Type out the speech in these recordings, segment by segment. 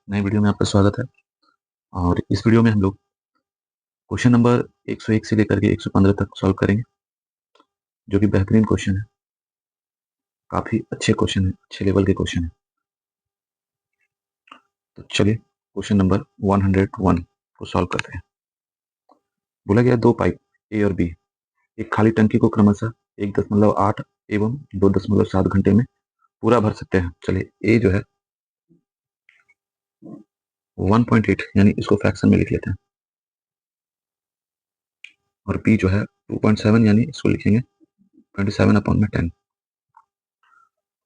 नए वीडियो में आपका स्वागत है। और इस वीडियो में हम लोग क्वेश्चन नंबर 101 से लेकर के 115 तक सॉल्व करेंगे, जो कि बेहतरीन क्वेश्चन है। काफ़ी अच्छे क्वेश्चन है, अच्छे लेवल के क्वेश्चन है। तो चलिए क्वेश्चन नंबर 101 को सॉल्व करते हैं। बोला गया दो पाइप ए और बी एक खाली टंकी को क्रमशः 1.8 एवं 2.7 घंटे में पूरा भर सकते हैं। चलिए ए जो है 1.8 यानी इसको फ्रैक्शन में लिख लेते हैं, और बी जो है 2.7 यानी इसको लिखेंगे 27/10।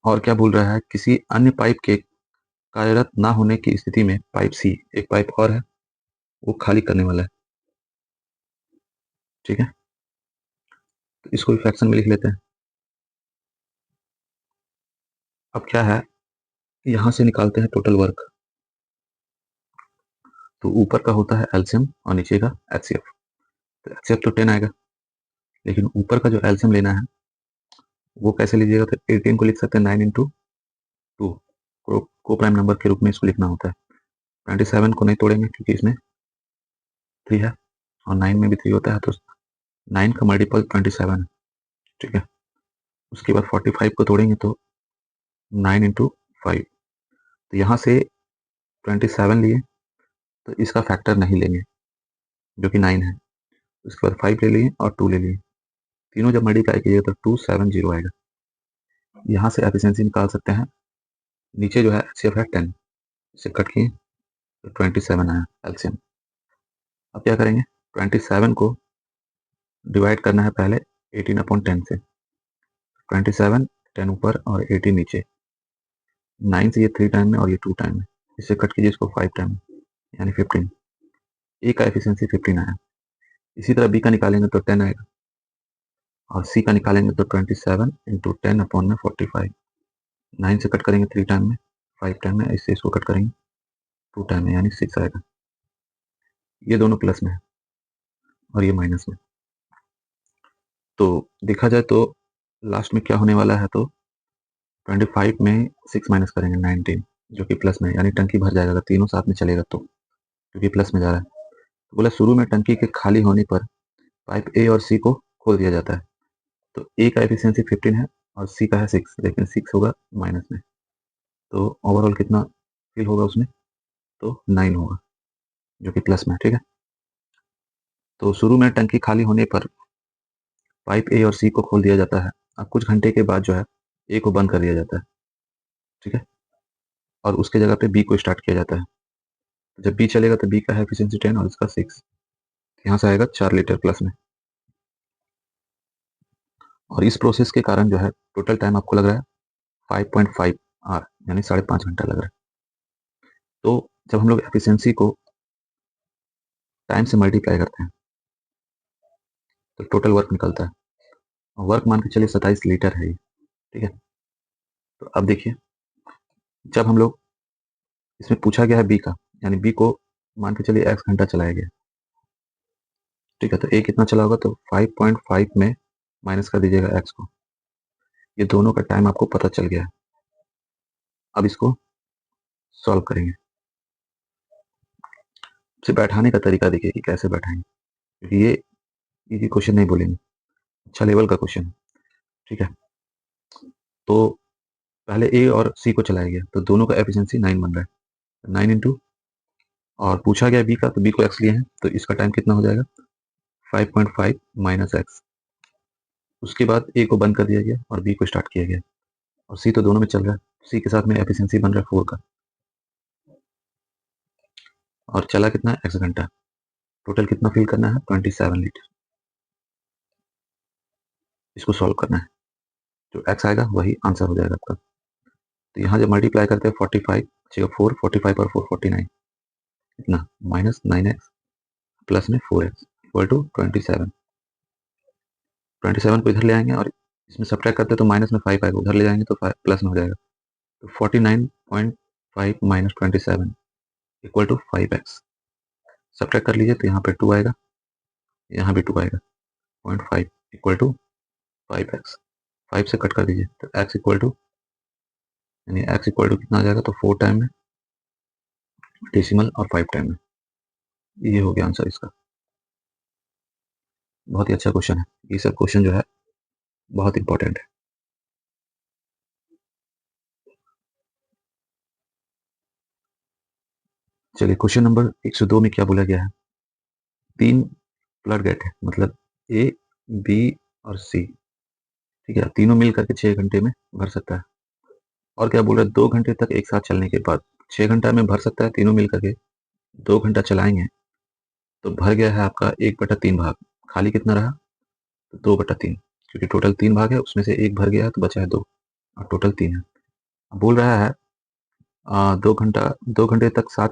और क्या बोल रहा है, किसी अन्य पाइप के कार्यरत ना होने की स्थिति में पाइप सी, एक पाइप और है वो खाली करने वाला है। ठीक है, तो इसको भी फ्रैक्शन में लिख लेते हैं। अब क्या है, यहां से निकालते हैं टोटल वर्क। तो ऊपर का होता है एलसीएम और नीचे का एचसीएफ। तो एचसीएफ तो 10 आएगा, लेकिन ऊपर का जो एलसीएम लेना है वो कैसे लीजिएगा, तो 18 को लिख सकते हैं 9 × 2 को प्राइम नंबर के रूप में इसको लिखना होता है। 27 को नहीं तोड़ेंगे क्योंकि इसमें 3 है और 9 में भी 3 होता है, तो 9 का मल्टीपल 27 है। ठीक है, उसके बाद 45 को तोड़ेंगे तो 9 × 5। तो यहाँ से 27 लिए तो इसका फैक्टर नहीं लेंगे जो कि 9 है। उसके बाद 5 ले लिए और 2 ले लिए, तीनों जब मल्टीप्लाई कीजिएगा तो 270 आएगा। यहाँ से एफिशिएंसी निकाल सकते हैं। नीचे जो है एचसीएफ है 10, इसे कट किए तो 27 आया एलसीएम। अब क्या करेंगे, 27 को डिवाइड करना है पहले 18/10 से। 27 10 ऊपर और 18 नीचे। 9 से ये 3 टाइम में और ये 2 टाइम में, इसे कट कीजिए इसको 5 टाइम में यानी 15। ए का एफिशिएंसी 15 आया। इसी तरह बी का निकालेंगे तो 10 आएगा, और सी का निकालेंगे तो 27 × 10/45। 9 से कट करेंगे 3 टाइम में, 5 टाइम में, इससे इसको कट करेंगे 2 टाइम में यानी 6 आएगा। ये दोनों प्लस में है और ये माइनस में। तो देखा जाए तो लास्ट में क्या होने वाला है, तो 25 में 6 माइनस करेंगे 19, जो कि प्लस में, यानी टंकी भर जाएगा अगर तीनों साथ में चलेगा तो, क्योंकि प्लस में जा रहा है। तो बोला शुरू में टंकी के खाली होने पर पाइप ए और सी को खोल दिया जाता है। तो ए का एफिशिएंसी 15 है और सी का है 6, लेकिन 6 होगा माइनस में, तो ओवरऑल कितना फिल होगा उसमें, तो 9 होगा जो कि प्लस में। ठीक है, तो शुरू में टंकी खाली होने पर पाइप ए और सी को खोल दिया जाता है। अब कुछ घंटे के बाद जो है ए को बंद कर दिया जाता है। ठीक है, और उसके जगह पे बी को स्टार्ट किया जाता है। जब बी चलेगा तो बी का है एफिशिएंसी 10 और इसका 6, यहाँ से आएगा 4 लीटर प्लस में। और इस प्रोसेस के कारण जो है टोटल टाइम आपको लग रहा है 5.5 आर यानी 5.5 घंटा लग रहा है। तो जब हम लोग एफिशिएंसी को टाइम से मल्टीप्लाई करते हैं तो टोटल वर्क निकलता है। वर्क मान के चलिए 27 लीटर है ये। ठीक है, तो अब देखिए, जब हम लोग इसमें पूछा गया है बी का, यानी बी को मान के चलिए एक्स घंटा चलाया गया। ठीक है, तो ए कितना चला होगा, तो 5.5 में माइनस कर दीजिएगा एक्स को। ये दोनों का टाइम आपको पता चल गया है। अब इसको सॉल्व करेंगे। इसे बैठाने का तरीका देखिए कि कैसे बैठाएंगे, क्योंकि ये इजी क्वेश्चन नहीं बोलेंगे, अच्छा लेवल का क्वेश्चन है। ठीक है, तो पहले ए और सी को चलाया गया तो दोनों का एफिशिएंसी 9 बन रहा है। 9 इंटू, और पूछा गया बी का, तो बी को एक्स लिए हैं तो इसका टाइम कितना हो जाएगा, 5.5 माइनस एक्स। उसके बाद ए को बंद कर दिया गया और बी को स्टार्ट किया गया, और सी तो दोनों में चल रहा है। सी के साथ में एफिशिएंसी बन रहा है 4 का, और चला कितना है, एक्स घंटा। टोटल कितना फिल करना है, 27 लीटर। इसको सॉल्व करना है, जो एक्स आएगा वही आंसर हो जाएगा आपका। तो यहाँ जब मल्टीप्लाई करते हैं 45 4 45 और 4 49, इतना माइनस 9x प्लस में 4x इक्वल टू 27। 27 को इधर ले आएंगे और इसमें सब्ट्रैक्ट करते हैं तो माइनस में 5 आएगा, उधर ले जाएंगे तो प्लस में हो जाएगा। तो 49.5 minus 27 equal to 5x। Subtract कर लीजिए तो यहाँ पे 2 आएगा, यहाँ भी 2 आएगा। 0.5 इक्वल टू 5x। 5 से कट कर दीजिए तो x इक्वल टू, यानी x इक्वल टू कितना आ जाएगा, तो 4 टाइम में डेसिमल और 5 टाइम में। ये हो गया आंसर इसका। बहुत ही अच्छा क्वेश्चन है, ये सब क्वेश्चन जो है बहुत इंपॉर्टेंट है। चलिए क्वेश्चन नंबर 102 में क्या बोला गया है। 3 फ्लड गेट है, मतलब ए, बी और सी, ठीक है, तीनों मिल करके 6 घंटे में भर सकता है। और क्या बोल रहा है, 2 घंटे तक एक साथ चलने के बाद 6 घंटा में भर सकता है, तीनों मिल करके 2 घंटा चलाएंगे तो भर गया है आपका 1/3 भाग। खाली कितना रहा, तो 2/3, क्योंकि टोटल 3 भाग है, उसमें से एक भर गया है तो बचा है 2 और टोटल 3 है। अब बोल रहा है 2 घंटे तक साथ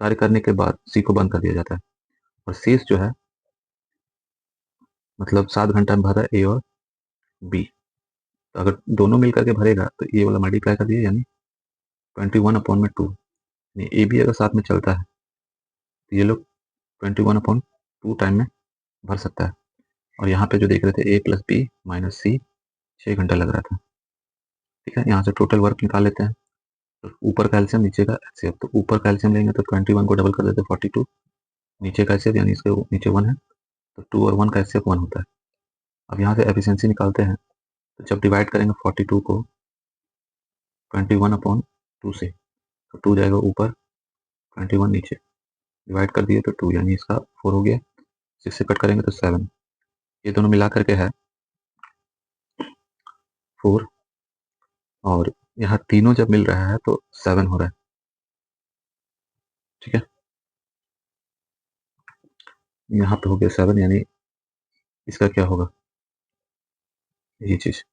कार्य करने के बाद सी को बंद कर दिया जाता है, और शेष जो है मतलब 7 घंटा में भरा ए और बी। तो अगर दोनों मिल करके भरेगा तो ये वाला मल्टीप्लाई कर दिए, यानी 21/2, यानी ए बी अगर साथ में चलता है तो ये लोग 21/2 टाइम में भर सकता है। और यहाँ पे जो देख रहे थे ए प्लस बी माइनस सी, 6 घंटा लग रहा था। ठीक है, यहाँ से टोटल वर्क निकाल लेते हैं। तो ऊपर का एलसीएम नीचे का एचसीएफ, तो ऊपर का एलसीएम लेंगे तो 21 को डबल कर देते 42, नीचे का एचसीएफ यानी इसके नीचे 1 है तो 2 और 1 का एचसीएफ 1 होता है। अब यहाँ से एफिशिएंसी निकालते हैं, तो जब डिवाइड करेंगे 42 को 21/2 से, तो 2 जाएगा ऊपर, 21 नीचे, डिवाइड कर दिए तो 2, यानी इसका 4 हो गया। 6 से कट करेंगे तो 7, ये दोनों मिला करके है 4, और यहाँ तीनों जब मिल रहा है तो 7 हो रहा है। ठीक है, यहाँ पे हो गया 7, यानी इसका क्या होगा, ये चीज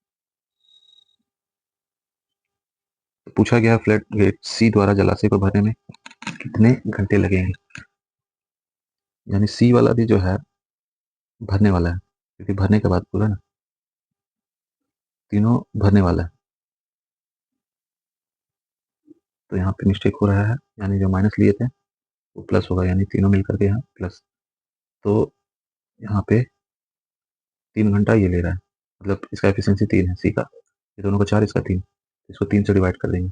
तो पूछा गया, फ्लड गेट सी द्वारा जलाशय को भरने में कितने घंटे लगेंगे। यानी सी वाला भी जो है भरने वाला है, क्योंकि भरने के बाद बोला ना, तीनों भरने वाला है। तो यहाँ पे मिस्टेक हो रहा है, यानी जो माइनस लिए थे वो प्लस होगा, यानी तीनों मिलकर के यहाँ प्लस। तो यहाँ पे 3 घंटा ये ले रहा है, मतलब इसका एफिशिएंसी 3 है सी का, ये दोनों का 4, इसका 3, इसको 3 से डिवाइड कर देंगे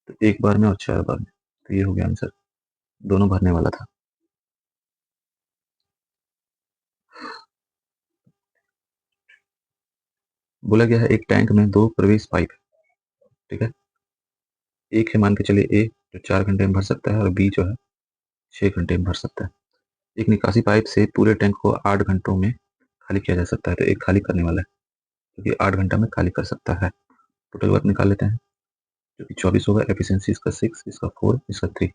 तो 1 बार में और 4 बार में, तो ये हो गया आंसर, दोनों भरने वाला था। बोला गया है एक टैंक में 2 प्रवेश पाइप है, ठीक है, एक है मान के चलिए ए जो 4 घंटे में भर सकता है और बी जो है 6 घंटे में भर सकता है। एक निकासी पाइप से पूरे टैंक को 8 घंटों में खाली किया जा सकता है, तो एक खाली करने वाला है क्योंकि 8 घंटा में खाली कर सकता है। टोटल वर्क निकाल लेते हैं, जो कि 24 होगा, एफिशिएंसी इसका 6, इसका 4, इसका 3,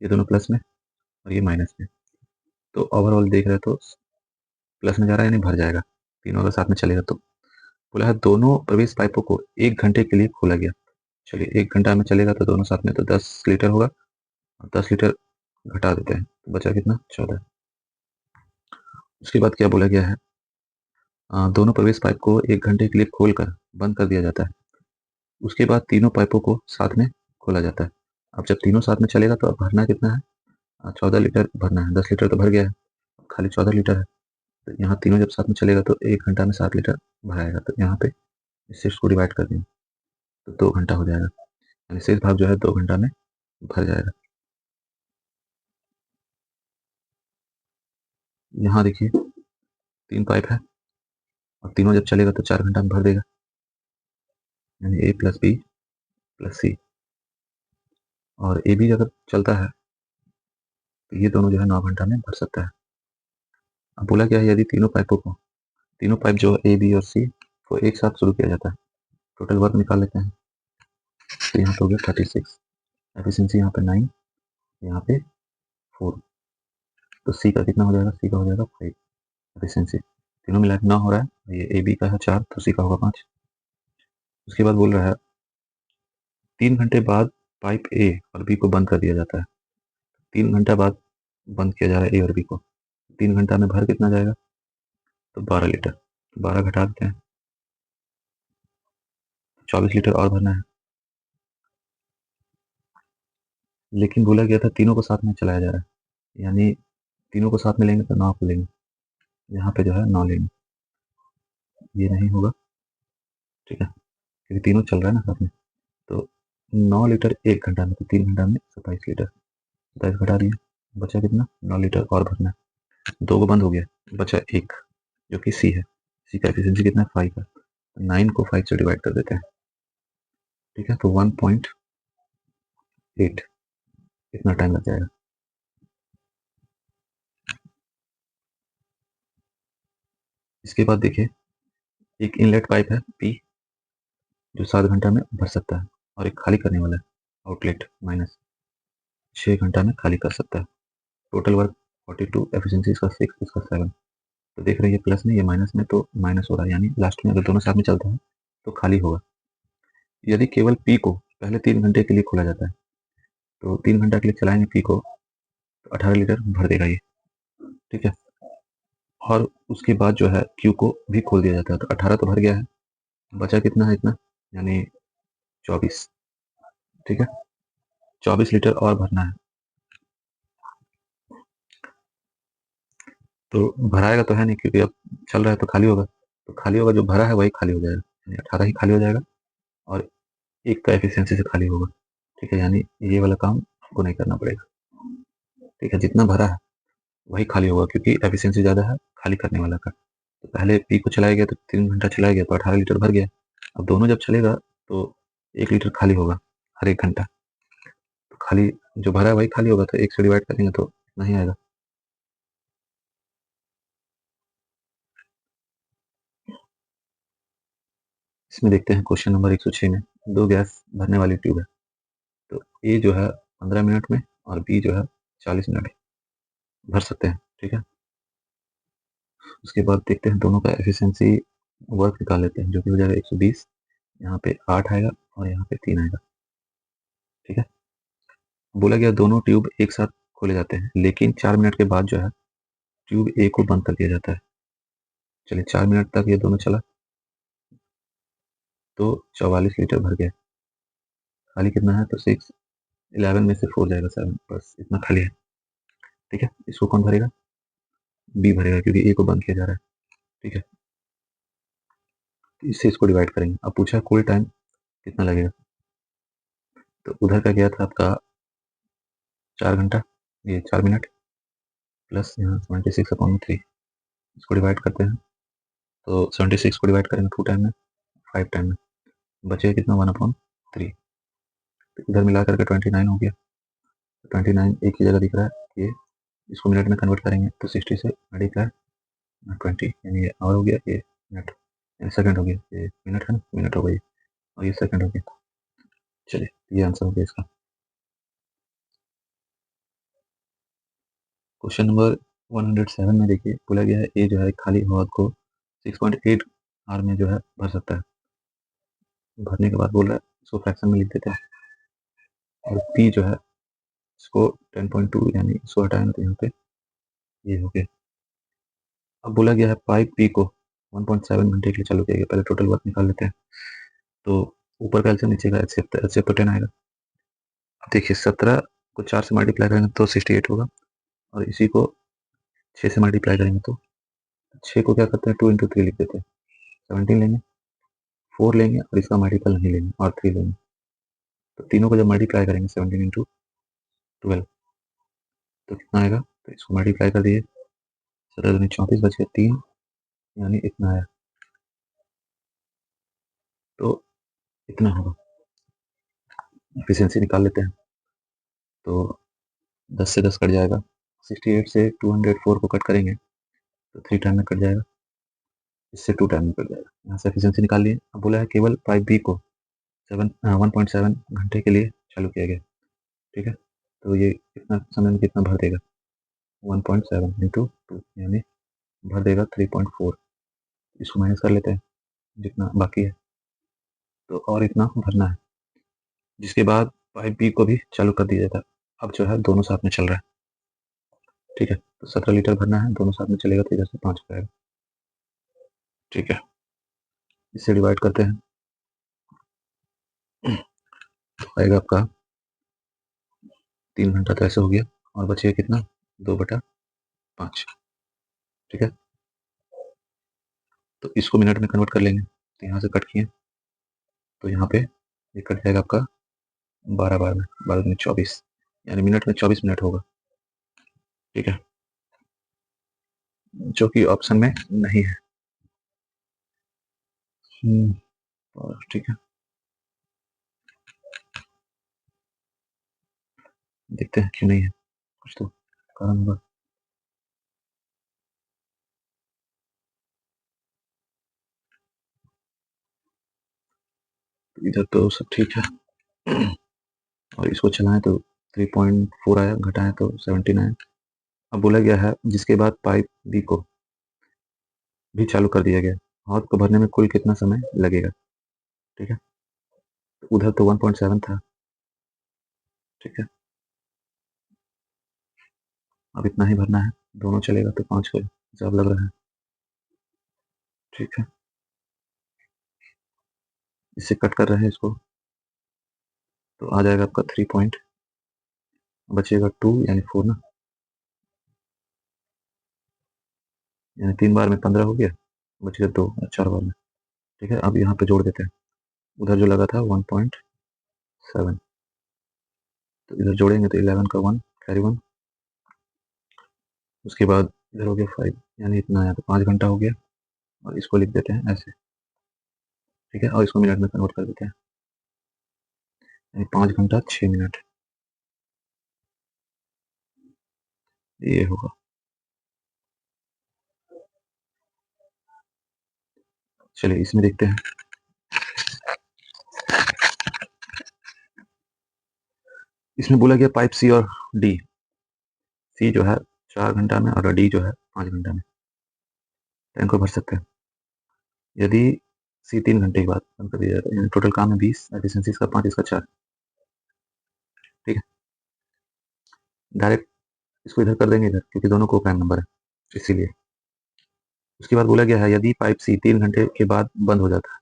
ये दोनों प्लस में और ये माइनस में। तो ओवरऑल देख रहे हैं तो प्लस में जा रहा है, यानी भर जाएगा, तीनों अगर साथ में चलेगा तो। बोला है दोनों प्रवेश पाइपों को 1 घंटे के लिए खोला गया। चलिए 1 घंटा में चलेगा तो दोनों साथ में तो 10 लीटर होगा, और 10 लीटर घटा देते हैं तो बचा कितना, 14। उसके बाद क्या बोला गया है, दोनों प्रवेश पाइप को 1 घंटे के लिए खोलकर बंद कर दिया जाता है। उसके बाद तीनों पाइपों को साथ में खोला जाता है। अब जब तीनों साथ में चलेगा तो अब भरना कितना है, 14 लीटर भरना है, 10 लीटर तो भर गया है, खाली 14 लीटर है। तो यहाँ तीनों जब साथ में चलेगा तो 1 घंटा में 7 लीटर भराएगा, तो यहाँ पे इस 6 को डिवाइड कर देंगे तो 2 घंटा हो जाएगा, यानी शेष भाग जो है 2 घंटा में भर जाएगा। यहाँ देखिए 3 पाइप है और तीनों जब चलेगा तो 4 घंटा में भर देगा, यानी ए प्लस बी प्लस सी, और ए बी अगर चलता है तो ये दोनों जो है 9 घंटा में भर सकता है। अब बोला क्या है, यदि तीनों पाइप जो ए बी और सी को एक साथ शुरू किया जाता है, टोटल वर्क निकाल लेते हैं। तो यहाँ पे हो गया 36, एफिशिएंसी यहाँ पे 9, यहाँ पे 4, तो सी का कितना हो जाएगा, सी का हो जाएगा 5 एफिशिएंसी, तीनों मिला के 9 हो रहा है, ये ए बी का है 4 तो सी का होगा 5। उसके बाद बोल रहा है 3 घंटे बाद पाइप ए और बी को बंद कर दिया जाता है। 3 घंटा बाद बंद किया जा रहा है ए और बी को, 3 घंटा में भर कितना जाएगा, तो 12 लीटर, 12 घटा देते हैं, 24 लीटर और भरना है। लेकिन बोला गया था तीनों को साथ में चलाया जा रहा है, यानी तीनों को साथ में लेंगे तो 9 को लेंगे, यहाँ पे जो है 9 लेंगे, ये नहीं होगा, ठीक है, क्योंकि तीनों चल रहा है ना साथ में। तो 9 लीटर 1 घंटा में, तो 3 घंटा में 27 लीटर, 27 घटा दिए, बचा कितना 9 लीटर और भरना है। 2 को बंद हो गया, बचा 1 जो कि सी है। सी का एफिशिएंसी कितना है 5 है, 9 को 5 से डिवाइड कर देते हैं। ठीक है, तो 1.8 इतना टाइम लग जाएगा। इसके बाद देखिए एक इनलेट पाइप है पी जो 7 घंटा में भर सकता है, और एक खाली करने वाला है आउटलेट माइनस 6 घंटा में खाली कर सकता है। टोटल वर्क 42, एफिशिएंसी इसका 6, इसका 7। तो देख रहे हैं ये प्लस में ये माइनस में, तो माइनस हो रहा है, यानी लास्ट में अगर दोनों साथ में चलता है तो खाली होगा। यदि केवल पी को पहले 3 घंटे के लिए खोला जाता है, तो 3 घंटा के लिए चलाएंगे पी को, तो 18 लीटर भर देगा ये। ठीक है, और उसके बाद जो है क्यू को भी खोल दिया जाता है, तो 18 तो भर गया है, बचा कितना है इतना, यानी 24। ठीक है, 24 लीटर और भरना है। तो भराएगा तो है नहीं, क्योंकि अब चल रहा है तो खाली होगा, तो खाली होगा जो भरा है वही खाली हो जाएगा, यानी 18 ही खाली हो जाएगा, और एक का एफिशिएंसी से खाली होगा। ठीक है, यानी ये वाला काम आपको नहीं करना पड़ेगा। ठीक है, जितना भरा है वही खाली होगा, क्योंकि एफिशिएंसी ज़्यादा है खाली करने वाला का। तो पहले पी को चलाया गया तो 3 घंटा चलाया गया तो 18 लीटर भर गया। अब दोनों जब चलेगा तो 1 लीटर खाली होगा हर 1 घंटा। तो खाली जो भरा है वही खाली होगा, तो 1 से डिवाइड करेंगे तो नहीं आएगा। इसमें देखते हैं क्वेश्चन नंबर 106 में 2 गैस भरने वाली ट्यूब है। तो ए जो है 15 मिनट में और बी जो है 40 मिनट में भर सकते हैं। ठीक है, उसके बाद देखते हैं दोनों का एफिशिएंसी वर्क निकाल लेते हैं, जो कि हो जाएगा 120, यहाँ पे 8 आएगा और यहाँ पे 3 आएगा। ठीक है, बोला गया दोनों ट्यूब एक साथ खोले जाते हैं, लेकिन 4 मिनट के बाद जो है ट्यूब ए को बंद कर दिया जाता है। चलिए 4 मिनट तक ये दोनों चला, तो 44 लीटर भर गया। खाली कितना है, तो 6, 11 में से 4 जाएगा 7, बस इतना खाली है। ठीक है, इसको कौन भरेगा, बी भरेगा, क्योंकि ए को बंद किया जा रहा है। ठीक है, तो इससे इसको डिवाइड करेंगे। अब पूछा कुल टाइम कितना लगेगा, तो उधर का गया था आपका 4 घंटा, ये 4 मिनट प्लस यहाँ 76/3, इसको डिवाइड करते हैं, तो 76 को डिवाइड करेंगे 2 टाइम में, 5 टाइम में, बचेगा कितना 1/3। तो इधर मिला करके 29 हो गया। 29 एक ही जगह दिख रहा है, ये इसको मिनट में कन्वर्ट करेंगे तो 60 से मल्टीप्लाई 20, यानी ये आवर हो गया, ये मिनट यानी सेकंड हो गया, ये मिनट है ना, मिनट हो गई, और ये सेकंड हो गया। चलिए ये आंसर हो गया इसका। क्वेश्चन नंबर 107 में देखिए बोला गया है ए जो है खाली हवा को 6.8 आर में जो है भर सकता है। भरने के बाद बोल रहा है इसको फ्रैक्शन में लिख देते हैं, और पी जो है इसको 10.2 यानी इसको हटाएंगे तो यहाँ पे ये हो गया। अब बोला गया है पाइप पी को 1.7 घंटे के लिए चालू किया गया। पहले टोटल वर्क निकाल लेते हैं, तो ऊपर का एलसीएम नीचे का एचसीएफ तो 10 आएगा। अब देखिए 17 को 4 से मल्टीप्लाई करेंगे तो 68 होगा, और इसी को 6 से मल्टीप्लाई करेंगे तो 6 को क्या करते हैं 2 इंटू 3 लिख देते हैं, 17 लेंगे, 4 लेंगे और इसका मल्टीपल नहीं लेंगे, और 3 लेंगे। तो तीनों को जब मल्टीप्लाई करेंगे 17 इंटू 12 तो कितना आएगा, तो इसको मल्टीप्लाई कर दिए, 17 दूनी 34 बचे 3, यानी इतना आया, तो इतना होगा। एफिशिएंसी निकाल लेते हैं, तो 10 से 10 कट जाएगा, 68 से 204 को कट करेंगे तो 3 टाइम में कट जाएगा, इससे 2 टाइम में कट जाएगा। यहाँ से एफिशिएंसी निकाल लिए। अब बोला है केवल पाइप बी को 1.7 घंटे के लिए चालू किया गया। ठीक है, तो ये कितना समय में कितना भर देगा, 1.7 इंटू 2 यानी भर देगा 3.4। इसको माइनस कर लेते हैं जितना बाकी है, तो और इतना भरना है। जिसके बाद पाइप बी को भी चालू कर दिया जाता है। अब जो है दोनों साथ में चल रहा है। ठीक है, तो 17 लीटर भरना है, दोनों साथ में चलेगा तो इधर से 5 हो जाएगा। ठीक है, इससे डिवाइड करते हैं, तो आएगा आपका 3 घंटा, तो ऐसे हो गया, और बचेगा कितना 2/5। ठीक है, तो इसको मिनट में कन्वर्ट कर लेंगे, तो यहाँ से कट किए तो यहाँ पे ये कट जाएगा आपका 12 बार में 12 में 24, यानी मिनट में 24 मिनट होगा। ठीक है, जो कि ऑप्शन में नहीं है। और ठीक है, देखते हैं क्यों नहीं है, कुछ तो कारण होगा। इधर तो सब ठीक है और इसको चलाएं तो 3.4 आया, घटाएं तो 17 आया। अब बोला गया है जिसके बाद पाइप बी को भी चालू कर दिया गया, हौद को भरने में कुल कितना समय लगेगा। ठीक है, तो उधर तो 1.7 था। ठीक है, अब इतना ही भरना है, दोनों चलेगा तो 5 का हिसाब लग रहा है। ठीक है, इससे कट कर रहे हैं इसको, तो आ जाएगा आपका 3 पॉइंट, बचेगा 2 यानी 4 ना, यानी 3 बार में 15 हो गया, बचेगा 2 4 बार में। ठीक है, अब यहाँ पे जोड़ देते हैं, उधर जो लगा था 1.7, तो इधर जोड़ेंगे तो 11 का 1 कैरी 1, उसके बाद इधर हो गया 5, यानी इतना आया, तो 5 घंटा हो गया, और इसको लिख देते हैं ऐसे। ठीक है, और इसको मिनट में कन्वर्ट कर देते हैं, यानी 5 घंटा 6 मिनट ये होगा। चलिए इसमें देखते हैं, इसमें बोला गया पाइप सी और डी, सी जो है 4 घंटा में और डी जो है 5 घंटा में टैंक को भर सकते हैं। यदि सी 3 घंटे के बाद बंद कर दिया जाता है, यानी टोटल काम है 20, एफिशिएंसी इसका 5, इसका 4। ठीक है, डायरेक्ट इसको इधर कर देंगे इधर, क्योंकि दोनों को प्राइम नंबर है इसीलिए। उसके बाद बोला गया है यदि पाइप सी 3 घंटे के बाद बंद हो जाता है,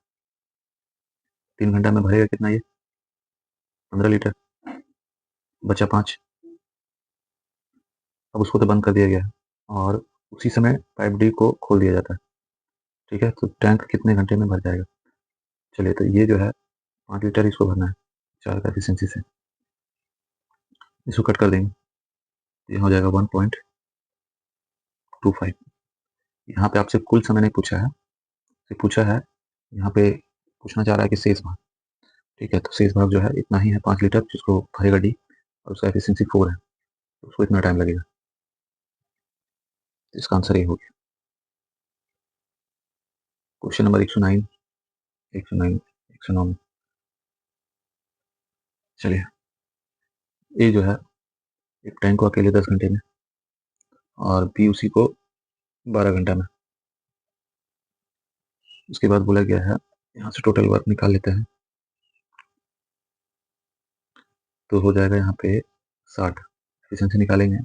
3 घंटा में भरेगा कितना, ये 15 लीटर, बचा 5। अब उसको तो बंद कर दिया गया है और उसी समय पाइप डी को खोल दिया जाता है। ठीक है, तो टैंक कितने घंटे में भर जाएगा। चलिए, तो ये जो है 5 लीटर इसको भरना है 4 का एफिशिएंसी से, इसको कट कर देंगे, ये हो जाएगा 1.25। यहाँ पे आपसे कुल समय नहीं पूछा है, सिर्फ पूछा है यहाँ पे, पूछना चाह रहा है कि शेष भाग। ठीक है, तो शेष भाग जो है इतना ही है, 5 लीटर जिसको भरेगा डी, और उसका एफिशिएंसी 4 है, तो उसको इतना टाइम लगेगा। तो इसका आंसर ये हो गया। क्वेश्चन नंबर 109, 109, 109 में। चलिए, ए जो है एक टैंक को अकेले 10 घंटे में और बी उसी को 12 घंटा में। उसके बाद बोला गया है यहाँ से टोटल वर्क निकाल लेते हैं, तो हो जाएगा यहाँ पे 60, एफिशिएंसी निकालेंगे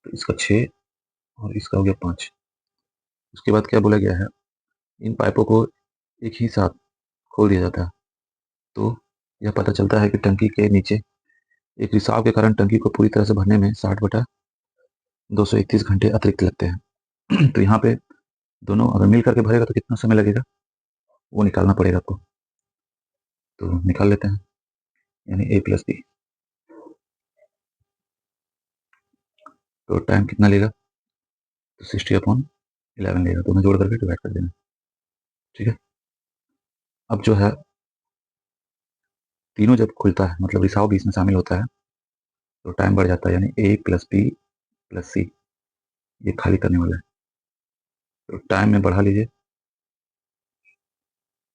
तो इसका 6 और इसका हो गया 5। उसके बाद क्या बोला गया है, इन पाइपों को एक ही साथ खोल दिया जाता है, तो यह पता चलता है कि टंकी के नीचे एक रिसाव के कारण टंकी को पूरी तरह से भरने में 60/231 घंटे अतिरिक्त लगते हैं। तो यहाँ पे दोनों अगर मिल करके भरेगा तो कितना समय लगेगा वो निकालना पड़ेगा आपको, तो निकाल लेते हैं, यानी ए प्लस बी, तो टाइम कितना लेगा, तो 60/11 लेगा, दोनों जोड़ करके डिवाइड कर देना। ठीक है, अब जो है तीनों जब खुलता है, मतलब रिसाव भी इसमें शामिल होता है, तो टाइम बढ़ जाता है, यानी ए प्लस बी प्लस सी, ये खाली करने वाला है, तो टाइम में बढ़ा लीजिए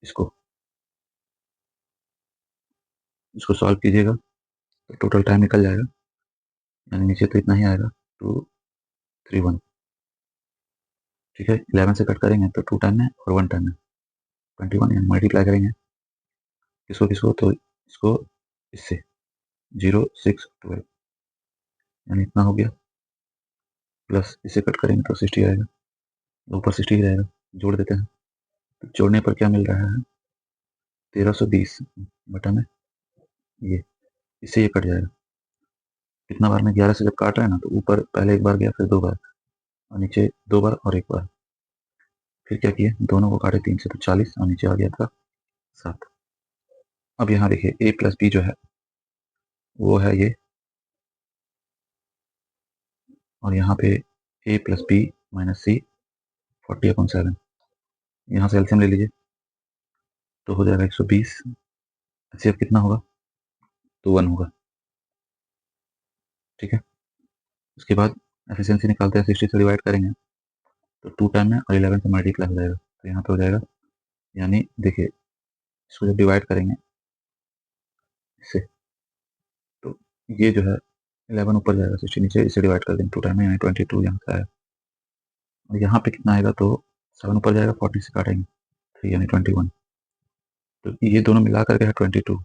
इसको, इसको सॉल्व कीजिएगा तो टोटल टाइम निकल जाएगा, यानी नीचे तो इतना ही आएगा 231। ठीक है, 11 से कट करेंगे तो 2 टाइम में और 1 टाइम में 21, यानी मल्टीप्लाई करेंगे किसको किसको, तो इसको इससे 0 6 12, यानी इतना हो गया, प्लस इसे कट करेंगे तो 60 आएगा, ऊपर 60 ही रहेगा, जोड़ देते हैं, तो जोड़ने पर क्या मिल रहा है, 1320 बटा में ये, इससे ये कट जाएगा, कितना बार में 11 से जब काट रहे हैं ना, तो ऊपर पहले एक बार गया, फिर 2 बार, और नीचे 2 बार और 1 बार, फिर क्या किए, दोनों को काटे 3 से, तो 40, और नीचे आ गया था 7। अब यहाँ देखिए ए प्लस बी जो है वो है ये, और यहाँ पे a प्लस बी माइनस सी 40/7, यहाँ से एलसीएम ले लीजिए तो हो जाएगा 120। एचसीएफ कितना होगा, तो 1 होगा। ठीक है, उसके बाद एफिशिएंसी निकालते हैं, 60 से डिवाइड करेंगे तो 2 टाइम में और 11 से मल्टीप्लाई हो जाएगा, तो यहाँ पे हो जाएगा, यानी देखिए इसको जब डिवाइड करेंगे इससे तो ये जो है 11 ऊपर जाएगा, 60 नीचे, इसे डिवाइड कर देंगे 2 टाइम में, यानी 22 यहाँ से आया। और यहाँ पे कितना आएगा, तो 7 ऊपर जाएगा, 40 से काटेंगे 3 यानी 21, तो ये दोनों मिला करके है 22, तो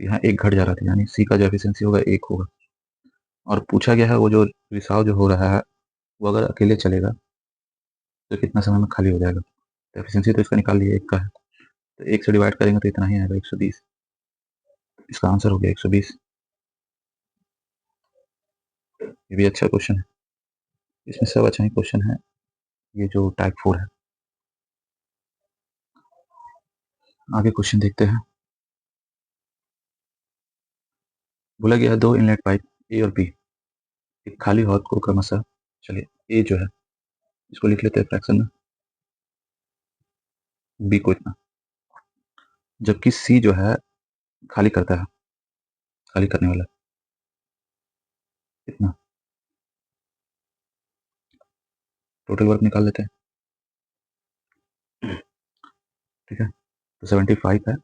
यहाँ एक घट जा रहा था, यानी सी का जो एफिशिएंसी होगा 1 होगा। और पूछा गया है वो जो रिसाव जो हो रहा है वो अगर अकेले चलेगा तो कितना समय में खाली हो जाएगा, तो एफिशिएंसी तो इसका निकाल लिया 1 का है, तो 1 से डिवाइड करेंगे तो इतना ही आएगा 120, इसका आंसर हो गया 120। ये भी अच्छा क्वेश्चन है, इसमें सब अच्छा ही क्वेश्चन है, ये जो टाइप 4 है। आगे क्वेश्चन देखते हैं। बोला गया 2 इनलेट पाइप ए और बी एक खाली हौद को क्रमशः, चलिए ए जो है इसको लिख लेते हैं फ्रैक्शन में, बी को इतना, जबकि सी जो है खाली करता है, खाली करने वाला इतना। टोटल वर्क निकाल लेते हैं। ठीक है, तो 75 है,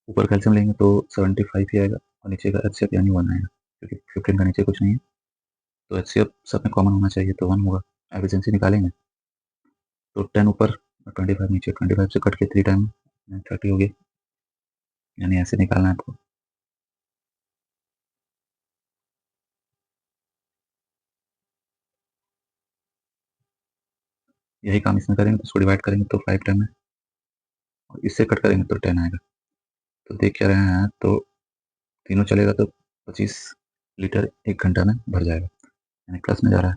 ऊपर कैल्शियम लेंगे तो 75 ही आएगा, और नीचे का एचसीएफ यानी 1 आएगा, क्योंकि 15 का नीचे कुछ नहीं है, तो एचसीएफ सब में कॉमन होना चाहिए, तो 1 होगा। एफिशिएंसी निकालेंगे तो 10 ऊपर और 25 नीचे, 25 से कट के 3 टाइम 30 हो गई, यानी ऐसे निकालना है आपको। यही काम इसमें करेंगे तो इसको डिवाइड करेंगे तो 5 टाइम है, और इससे कट करेंगे तो 10 आएगा। तो देख क्या रहे हैं, तो तीनों चलेगा तो 25 लीटर 1 घंटा में भर जाएगा, यानी प्लस में जा रहा है।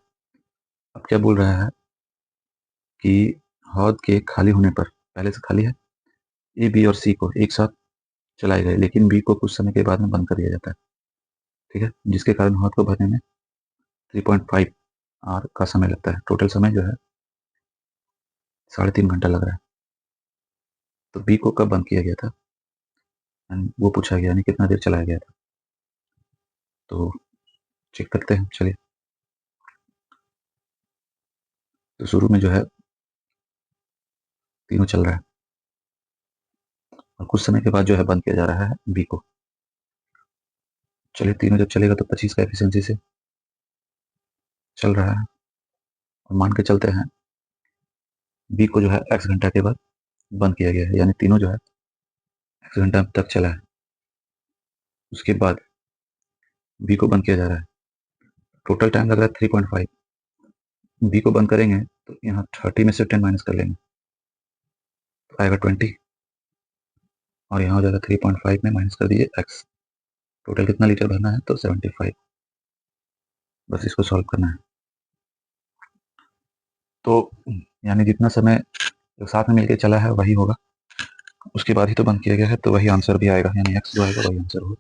अब क्या बोल रहा है कि हौद के खाली होने पर, पहले से खाली है, ए बी और सी को एक साथ चलाए गए, लेकिन बी को कुछ समय के बाद में बंद कर दिया जाता है। ठीक है, जिसके कारण हौद को भरने में 3.5 आवर का समय लगता है। टोटल समय जो है 3.5 घंटा लग रहा है। तो बी को कब बंद किया गया था, वो पूछा गया, यानी कितना देर चलाया गया था, तो चेक करते हैं। चलिए, तो शुरू में जो है तीनों चल रहा है, और कुछ समय के बाद जो है बंद किया जा रहा है बी को। चलिए, तीनों जब चलेगा तो 25 का एफिशिएंसी से चल रहा है, और मान के चलते हैं बी को जो है x घंटा के बाद बंद किया गया है, यानी तीनों जो है x घंटा तक चला है, उसके बाद बी को बंद किया जा रहा है। टोटल टाइम लग रहा है 3.5। बी को बंद करेंगे तो यहाँ 30 में से 10 माइनस कर लेंगे तो आएगा 20, और यहाँ हो जाएगा 3.5 में माइनस कर दीजिए x। टोटल कितना लीटर भरना है, तो 75। बस इसको सॉल्व करना है। तो यानी जितना समय जो साथ में मिलकर चला है वही होगा, उसके बाद ही तो बंद किया गया है, तो वही आंसर भी आएगा, यानी x जो आएगा वही आंसर होगा।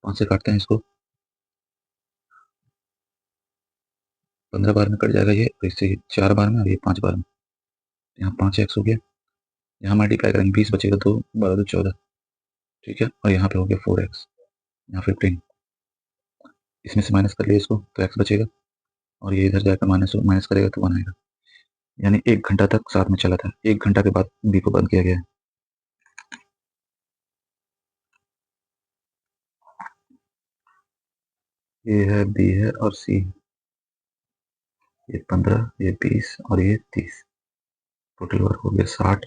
5 से काटते हैं इसको, 15 बार में कट जाएगा ये, और इससे 4 बार में, और ये 5 बार में, यहाँ 5x हो गया, यहाँ मल्टीप्लाई करेंगे 20 बचेगा तो 12 तो 14। ठीक है, और यहाँ पे हो गया 4x, यहाँ 15, इसमें से माइनस कर लिया इसको तो x बचेगा, और ये इधर जाकर माइनस माइनस करेगा तो 1 आएगा, यानी 1 घंटा तक साथ में चला था। 1 घंटा के बाद बी को बंद किया गया है। ये है बी है और सी है, ये 15, ये 20 और ये 30, टोटल वर्क हो गया 60।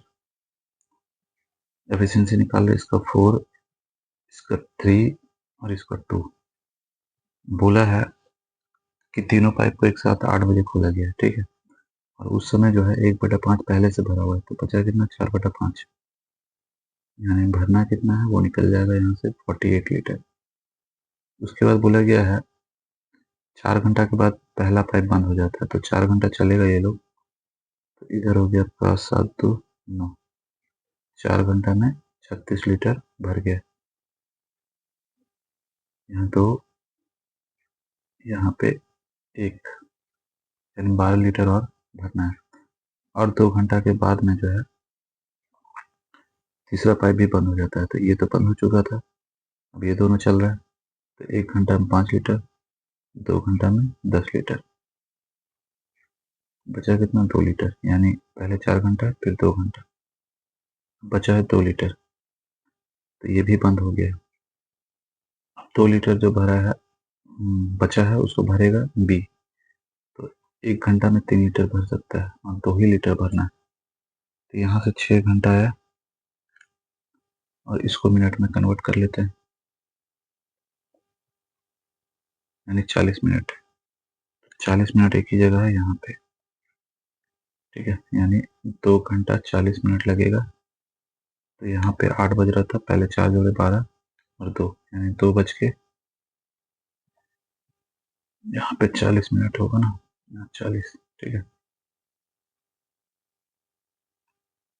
एफिशिएंसी निकाल रहे इसका 4, इसका 3 और इसका 2। बोला है कि तीनों पाइप को एक साथ 8 बजे खोला गया है। ठीक है, और उस समय जो है 1/5 पहले से भरा हुआ है, तो बचा कितना, 4/5, यानी भरना कितना है वो निकल जाएगा यहाँ से 48 लीटर। उसके बाद बोला गया है 4 घंटा के बाद पहला पाइप बंद हो जाता है, तो 4 घंटा चलेगा ये लोग, तो इधर हो गया आपका 7 2 9, 4 घंटा में 36 लीटर भर गया, यहाँ 2, यहाँ पे 1, यानी 12 लीटर और भरना है। और 2 घंटा के बाद में जो है तीसरा पाइप भी बंद हो जाता है। तो ये तो बंद हो चुका था, अब ये दोनों चल रहा है। तो 1 घंटा में 5 लीटर, 2 घंटा में 10 लीटर, बचा कितना 2 लीटर, यानी पहले 4 घंटा फिर 2 घंटा, बचा है 2 लीटर। तो ये भी बंद हो गया। 2 लीटर जो भरा है बचा है उसको भरेगा बी। तो 1 घंटा में 3 लीटर भर सकता है और 2 ही लीटर भरना है। तो यहाँ से 6 घंटा है और इसको मिनट में कन्वर्ट कर लेते हैं, यानी 40 मिनट। 40 मिनट एक ही जगह है यहाँ पे, ठीक है, यानी 2 घंटा 40 मिनट लगेगा। तो यहाँ पे 8 बज रहा था, पहले 4 जोड़े 12 और 2, यानी 2 बज के यहाँ पे 40 मिनट होगा ना, यहाँ 40, ठीक है।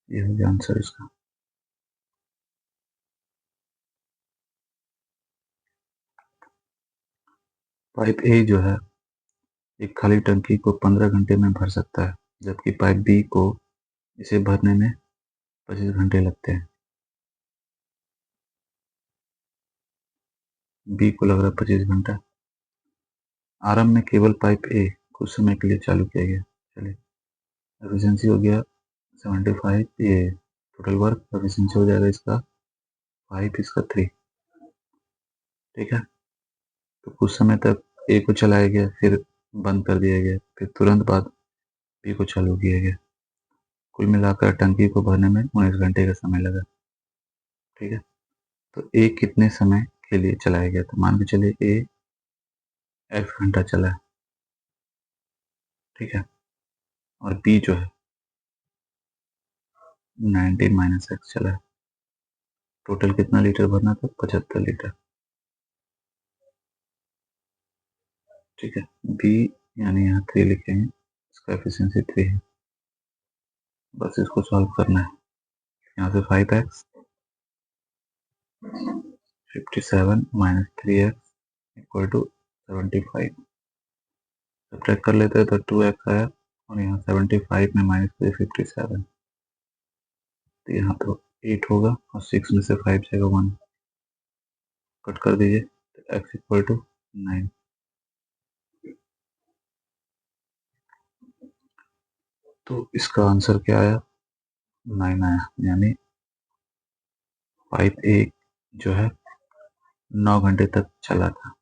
ये हो गया आंसर इसका। पाइप ए जो है एक खाली टंकी को 15 घंटे में भर सकता है, जबकि पाइप बी को इसे भरने में 25 घंटे लगते हैं। बी को लग रहा है 25 घंटा। आरंभ में केवल पाइप ए कुछ समय के लिए चालू किया गया। चलिए, एफिशिएंसी हो गया 75, ये टोटल वर्क एफिशिएंसी हो जाएगा इसका 5, इसका 3, ठीक है। तो कुछ समय तक ए को चलाया गया, फिर बंद कर दिया गया, फिर तुरंत बाद बी को चालू किया गया। कुल मिलाकर टंकी को भरने में 19 घंटे का समय लगा, ठीक है। तो ए कितने समय के लिए चलाया गया? तो मान के चलिए ए x घंटा चला है, ठीक है, और बी जो है 19 माइनस x चला है। टोटल कितना लीटर भरना था? 75 लीटर, ठीक है। बी यानी यहाँ 3 लिखेंगे, इसका एफिशिएंसी 3 है। बस इसको सॉल्व करना है। यहाँ से 5x 57 minus 3x equal to 75। Subtract कर लेते हैं तो 2x आया, और यहाँ 75 में माइनस 57, तो यहाँ तो 8 होगा और 6 में से 5 जाएगा 1, कट कर दीजिए, तो x इक्वल टू 9। तो इसका आंसर क्या आया? 9 आया, यानी पाइप ए जो है 9 घंटे तक चला था।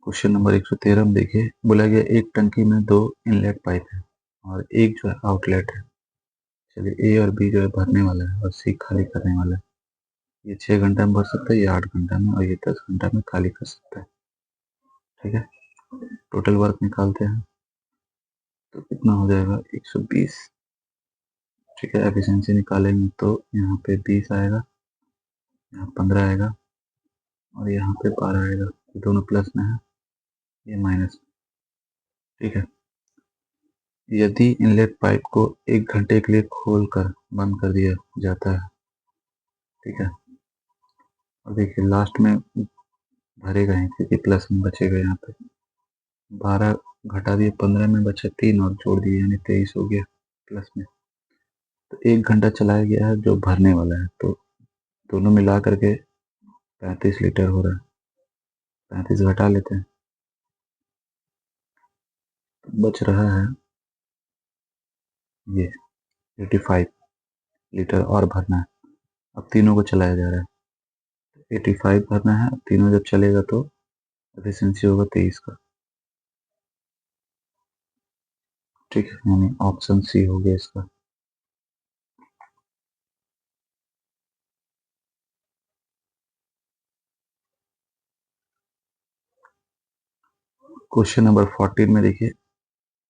क्वेश्चन नंबर 113 में देखिए, बोला गया एक टंकी में 2 इनलेट पाइप है और एक जो है आउटलेट है। चलिए ए और बी जो है भरने वाला है और सी खाली करने वाला है। ये 6 घंटा में भर सकता है, ये 8 घंटा में, और ये 10 घंटा में खाली कर सकता है, ठीक है। टोटल वर्क निकालते हैं तो कितना हो जाएगा 120, ठीक है। एफिशिएंसी निकालेंगे तो यहाँ पे 20 आएगा, यहाँ 15 आएगा और यहाँ पे 12 आएगा। ये दोनों प्लस में है, ये माइनस में, ठीक है। यदि इनलेट पाइप को 1 घंटे के लिए खोल कर बंद कर दिया जाता है, ठीक है, और देखिए लास्ट में भरेगा ही क्योंकि प्लस में बचेगा। यहाँ पे 12 घटा दिए, 15 में बचा 3 और जोड़ दिए, यानी 23 हो गया प्लस में। तो 1 घंटा चलाया गया है जो भरने वाला है, तो दोनों मिला करके 35 लीटर हो रहा है। 35 घटा लेते हैं, तो बच रहा है ये 85 लीटर और भरना है। अब तीनों को चलाया जा रहा है, 85 भरना है। अब तीनों जब चलेगा तो एफिशिएंसी होगा 23 का, ठीक है, यानी ऑप्शन सी हो गया इसका। क्वेश्चन नंबर 14 में देखिए,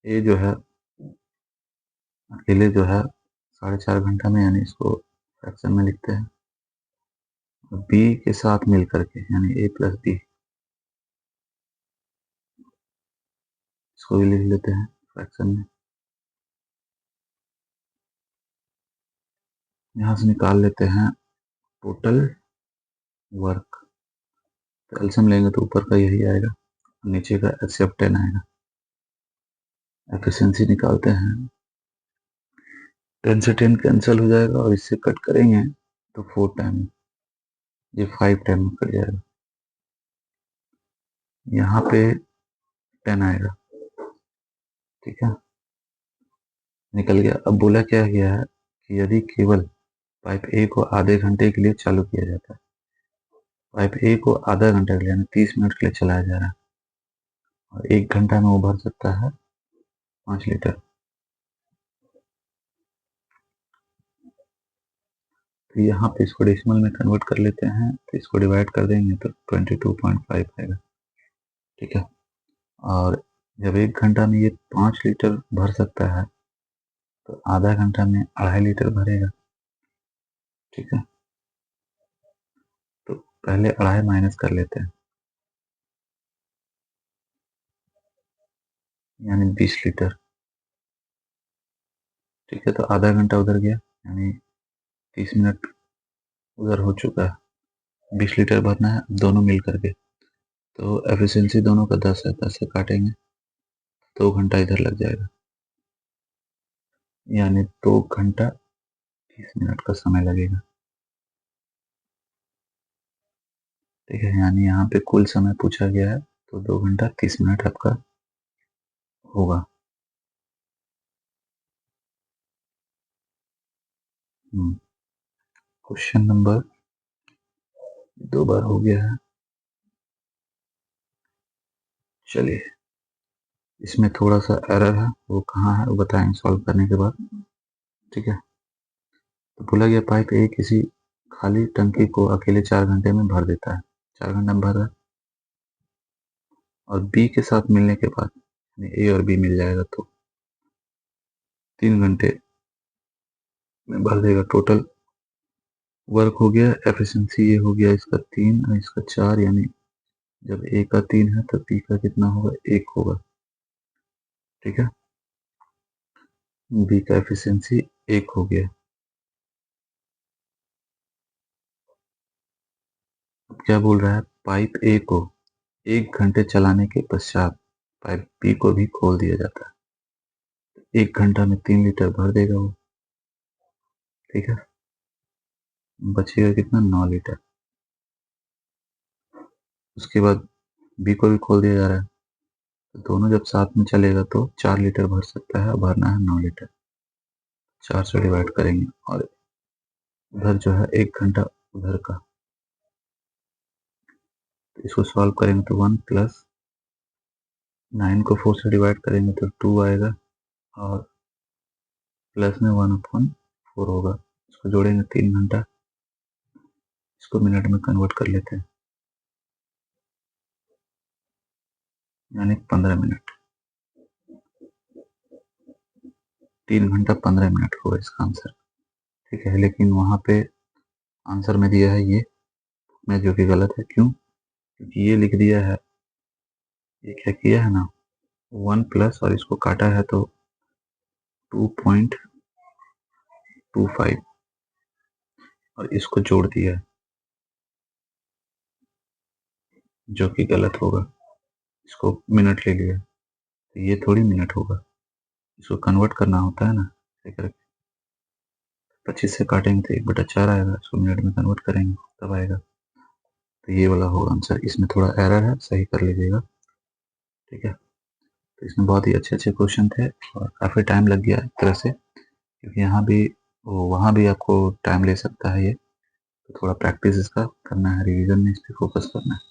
ए जो है अकेले जो है 4.5 घंटा में, यानी इसको फ्रैक्शन में लिखते हैं, बी के साथ मिल करके, यानी ए प्लस बी, इसको भी लिख लेते हैं फ्रैक्शन में। यहाँ से निकाल लेते हैं टोटल वर्क। तो एलसीएम लेंगे तो ऊपर का यही आएगा, नीचे का HCF 10 आएगा। एफिशिएंसी निकालते हैं, 10 से 10 कैंसिल हो जाएगा और इससे कट करेंगे तो 4 टाइम, ये 5 टाइम में कट जाएगा। यहाँ पे 10 आएगा, ठीक है, निकल गया। अब बोला क्या गया है कि यदि केवल पाइप ए को आधे घंटे के लिए चालू किया जाता है, पाइप ए को आधा घंटा के लिए यानी 30 मिनट के लिए चलाया जा रहा है और 1 घंटा में वो भर सकता है 5 लीटर। तो यहाँ पे इसको डेसिमल में कन्वर्ट कर लेते हैं, तो इसको डिवाइड कर देंगे तो 22.5 आएगा, ठीक है। और जब 1 घंटा में ये 5 लीटर भर सकता है तो आधा घंटा में 2.5 लीटर भरेगा, ठीक है। तो पहले 2.5 माइनस कर लेते हैं, यानी 20 लीटर, ठीक है। तो आधा घंटा उधर गया यानी 30 मिनट उधर हो चुका है। 20 लीटर भरना है दोनों मिल करके, तो एफिशिएंसी दोनों का 10 है, 10 से काटेंगे 2 घंटा इधर लग जाएगा, यानी 2 घंटा 30 मिनट का समय लगेगा, ठीक है। यानी यहाँ पे कुल समय पूछा गया है तो 2 घंटा 30 मिनट आपका होगा। क्वेश्चन नंबर 2 बार हो गया है। चलिए, इसमें थोड़ा सा एरर है, वो कहाँ है वो बताएंगे सॉल्व करने के बाद, ठीक है। तो बोला गया पाइप ए किसी खाली टंकी को अकेले 4 घंटे में भर देता है, 4 घंटे में भर रहा है, और बी के साथ मिलने के बाद ए और बी मिल जाएगा तो 3 घंटे में भर देगा। टोटल वर्क हो गया, एफिशिएंसी ये हो गया इसका 3 और इसका 4, यानी जब ए का 3 है तो बी का कितना होगा, 1 होगा, ठीक है। बी का एफिशिएंसी 1 हो गया। अब क्या बोल रहा है, पाइप ए को 1 घंटे चलाने के पश्चात पाइप बी को भी खोल दिया जाता है, 1 घंटा में 3 लीटर भर देगा वो, ठीक है। बचेगा कितना, 9 लीटर। उसके बाद बी को भी खोल दिया जा रहा है, तो दोनों जब साथ में चलेगा तो 4 लीटर भर सकता है, भरना है 9 लीटर। 4 से डिवाइड करेंगे और उधर जो है 1 घंटा उधर का, तो इसको सॉल्व करेंगे तो 1 प्लस 9 को 4 से डिवाइड करेंगे तो 2 आएगा और प्लस में 1/4 होगा। इसको जोड़ेंगे 3 घंटा, इसको मिनट में कन्वर्ट कर लेते हैं, यानी 15 मिनट। 3 घंटा 15 मिनट होगा इसका आंसर, ठीक है। लेकिन वहाँ पे आंसर में दिया है ये में, जो कि गलत है। क्यों? क्योंकि ये लिख दिया है, ये क्या किया है ना, 1 प्लस और इसको काटा है तो 2.25 और इसको जोड़ दिया है, जो कि गलत होगा। इसको मिनट ले लिया, तो ये थोड़ी मिनट होगा, इसको कन्वर्ट करना होता है ना, 25 से काटेंगे तो 1/4 आएगा, इसको मिनट में कन्वर्ट करेंगे तब आएगा। तो ये वाला होगा आंसर। इसमें थोड़ा एरर है, सही कर लीजिएगा, ठीक है। तो इसमें बहुत ही अच्छे अच्छे क्वेश्चन थे और काफ़ी टाइम लग गया एक तरह से, क्योंकि यहाँ भी वहाँ भी आपको टाइम ले सकता है ये, तो थोड़ा प्रैक्टिस इसका करना है, रिवीजन में इस पर फोकस करना है।